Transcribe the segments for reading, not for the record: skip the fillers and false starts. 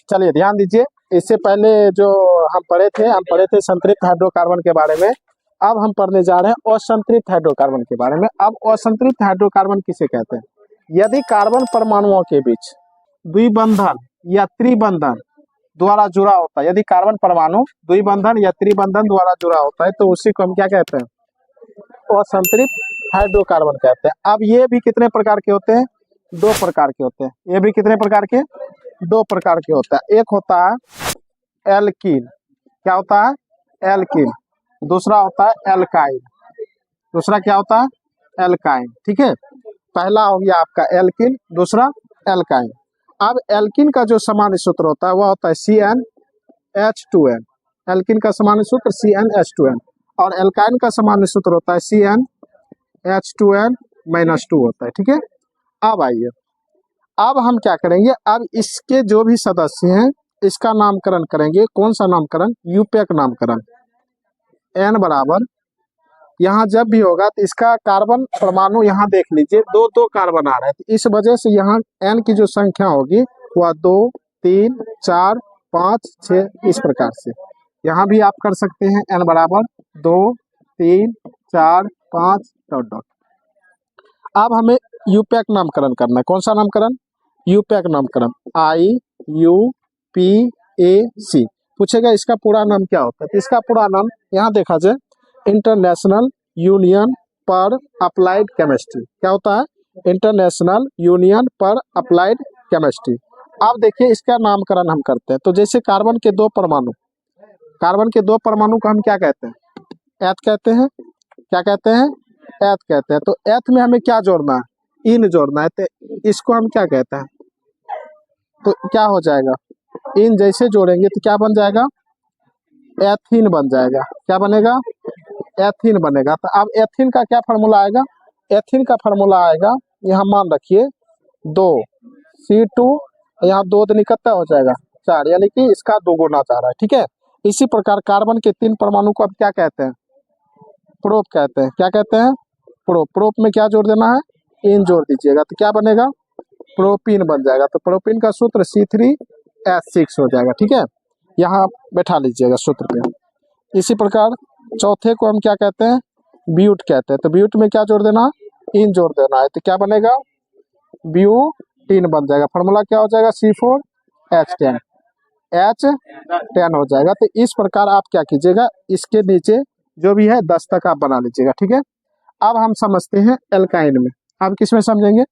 चलिए ध्यान दीजिए, इससे पहले जो हम पढ़े थे संतृप्त हाइड्रोकार्बन के बारे में। अब हम पढ़ने जा रहे हैं असंतृप्त हाइड्रोकार्बन के बारे में। अब असंतृप्त हाइड्रोकार्बन किसे कहते हैं? यदि कार्बन परमाणुओं के बीच द्विबंधन या त्रिबंधन द्वारा जुड़ा होता है, यदि कार्बन परमाणु द्विबंधन या त्रिबंधन द्वारा जुड़ा होता है तो उसी को हम क्या कहते हैं? असंतृप्त हाइड्रोकार्बन कहते हैं। अब ये भी कितने प्रकार के होते हैं? दो प्रकार के होते हैं। ये भी कितने प्रकार के? दो प्रकार के होता है। एक होता है एल्कीन। क्या होता है? एल्कीन। दूसरा होता है एल्काइन। दूसरा क्या होता है? एल्काइन। ठीक है, पहला हो गया आपका एल्कीन, दूसरा एल्काइन। अब एल्कीन का जो सामान्य सूत्र होता है वह होता है CnH2n। एल्कीन का सामान्य सूत्र CnH2n और एल्काइन का सामान्य सूत्र होता है CnH2n -2 होता है। ठीक है, अब आइए, अब हम क्या करेंगे? अब इसके जो भी सदस्य हैं इसका नामकरण करेंगे। कौन सा नामकरण? यूपेक नामकरण। n बराबर, यहाँ जब भी होगा तो इसका कार्बन परमाणु यहाँ देख लीजिए, दो दो कार्बन आ रहे हैं, तो इस वजह से यहाँ n की जो संख्या होगी वह 2, 3, 4, 5, 6 इस प्रकार से। यहाँ भी आप कर सकते हैं n बराबर 2, 3, 4, 5 डॉट डॉट। अब हमें यूपैक नामकरण करना है। कौन सा नामकरण? यूपैक नामकरण। IUPAC। पूछेगा इसका पूरा नाम क्या होता है, तो इसका पूरा नाम यहाँ देखा जाए, इंटरनेशनल यूनियन पर अप्लाइड केमिस्ट्री। क्या होता है? इंटरनेशनल यूनियन पर अप्लाइड केमिस्ट्री। अब देखिए इसका नामकरण हम करते हैं, तो जैसे कार्बन के दो परमाणु को हम क्या कहते हैं? एथ कहते हैं। क्या कहते हैं? एथ कहते हैं। तो एथ में हमें क्या जोड़ना है? इन जोड़ना है, तो इसको हम क्या कहते हैं? तो क्या हो जाएगा? इन जैसे जोड़ेंगे तो क्या बन जाएगा? एथीन बन जाएगा। क्या बनेगा? एथीन बनेगा। तो अब एथीन का क्या फार्मूला आएगा? एथीन का फार्मूला आएगा, यहाँ मान रखिए 2C2, यहाँ 2 दिन इकट्ठा हो जाएगा 4, यानी कि इसका 2 गुना 4 है। ठीक है, इसी प्रकार कार्बन के 3 परमाणु को अब क्या कहते हैं? प्रोप कहते हैं। क्या कहते हैं? प्रोप। प्रोप में क्या जोड़ देना है? इन जोड़ दीजिएगा, तो क्या बनेगा? प्रोपीन बन जाएगा। तो प्रोपीन का सूत्र C3H6 हो जाएगा। ठीक है, यहाँ बैठा लीजिएगा सूत्र पे। इसी प्रकार चौथे को हम क्या कहते हैं? ब्यूट कहते हैं। तो ब्यूट में क्या जोड़ देना? इन जोड़ देना है, तो क्या बनेगा? ब्यूटीन बन जाएगा। फार्मूला क्या हो जाएगा? C4H10 H10 हो जाएगा। तो इस प्रकार आप क्या कीजिएगा, इसके नीचे जो भी है 10 तक आप बना लीजिएगा। ठीक है, अब हम समझते हैं एल्काइन में। अब किस में समझेंगे?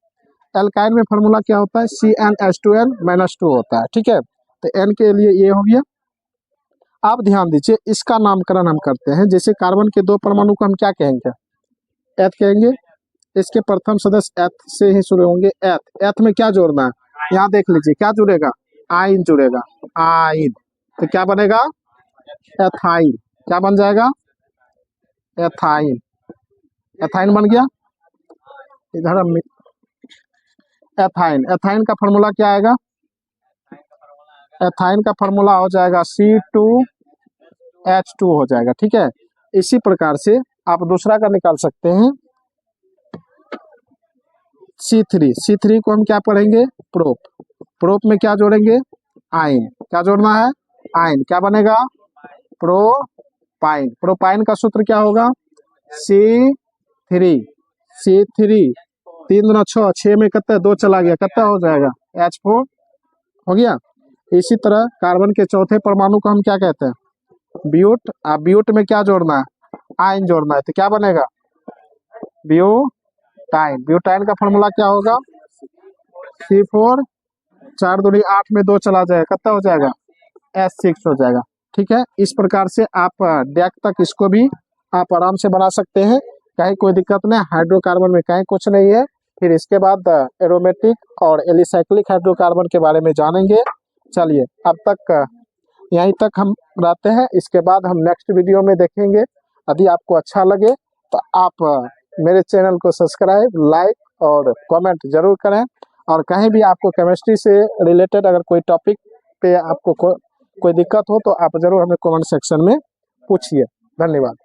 एल्काइन में फार्मूला क्या होता है? CnH2n -2 होता है। ठीक है, तो n के लिए ये हो गया। अब ध्यान दीजिए, इसका नामकरण हम करते हैं। जैसे कार्बन के 2 परमाणु को हम क्या कहेंगे? एथ कहेंगे। इसके प्रथम सदस्य एथ से ही शुरू होंगे। एथ। एथ में क्या जोड़ना है? यहाँ देख लीजिए, क्या जुड़ेगा? आइन जुड़ेगा। आइन, तो क्या बनेगा? एथाइन। क्या बन जाएगा? एथाइन। एथाइन बन गया। इधर हम एथाइन। एथाइन का फार्मूला क्या आएगा? एथाइन का फार्मूला हो जाएगा C2H2 हो जाएगा। ठीक है, इसी प्रकार से आप दूसरा का निकाल सकते हैं C3। C3 को हम क्या पढ़ेंगे? प्रोप। प्रोप में क्या जोड़ेंगे? आइन। क्या जोड़ना है? आइन। क्या बनेगा? प्रोपाइन। प्रोपाइन का सूत्र क्या होगा? C3। 3 दूना 6, 6 में कितना? 2 चला गया, कितना हो जाएगा? H4 हो गया। इसी तरह कार्बन के चौथे परमाणु को हम क्या कहते हैं? ब्यूट। ब्यूट में क्या जोड़ना है? आइन जोड़ना है, तो क्या बनेगा? ब्यूटाइन। ब्यूटाइन का फार्मूला क्या होगा? C4, 4 दूनी 8 में 2 चला जाएगा, कितना हो जाएगा? H6 हो जाएगा। ठीक है, इस प्रकार से आप डेक तक इसको भी आप आराम से बना सकते हैं, कहीं कोई दिक्कत नहीं। हाइड्रोकार्बन में कहीं कुछ नहीं है। फिर इसके बाद एरोमेटिक और एलिसाइक्लिक हाइड्रोकार्बन के बारे में जानेंगे। चलिए, अब तक यहीं तक हम रहते हैं। इसके बाद हम नेक्स्ट वीडियो में देखेंगे। यदि आपको अच्छा लगे तो आप मेरे चैनल को सब्सक्राइब, लाइक और कमेंट जरूर करें। और कहीं भी आपको केमिस्ट्री से रिलेटेड अगर कोई टॉपिक पे आपको कोई दिक्कत हो तो आप जरूर हमें कमेंट सेक्शन में पूछिए। धन्यवाद।